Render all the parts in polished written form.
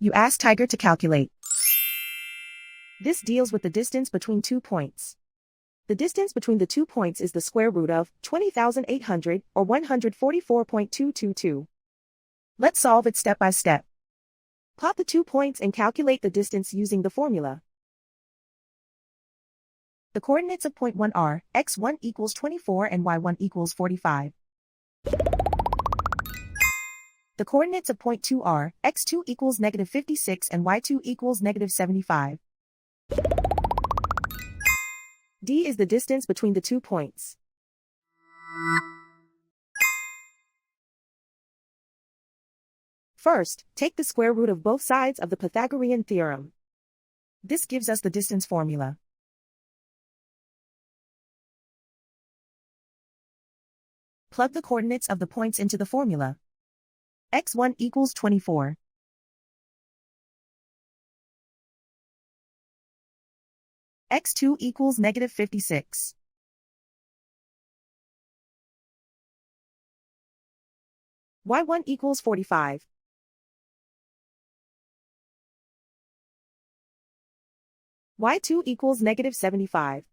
You ask Tiger to calculate. This deals with the distance between 2 points. The distance between the 2 points is the square root of 20,800 or 144.222. Let's solve it step by step. Plot the 2 points and calculate the distance using the formula. The coordinates of point 1 are x1 equals 24 and y1 equals 45. The coordinates of point 2 are x2 equals negative 56 and y2 equals negative 75. D is the distance between the 2 points. First, take the square root of both sides of the Pythagorean theorem. This gives us the distance formula. Plug the coordinates of the points into the formula. x1 equals 24. x2 equals negative 56. y1 equals 45. y2 equals negative 75.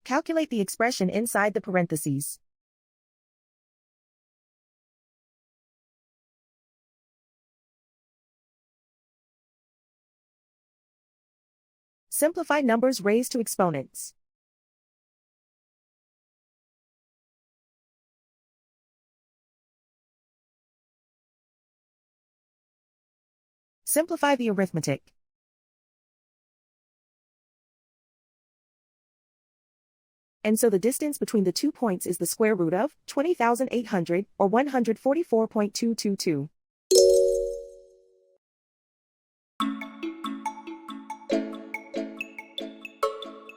Calculate the expression inside the parentheses. Simplify numbers raised to exponents. Simplify the arithmetic. And so the distance between the 2 points is the square root of 20,800 or 144.222.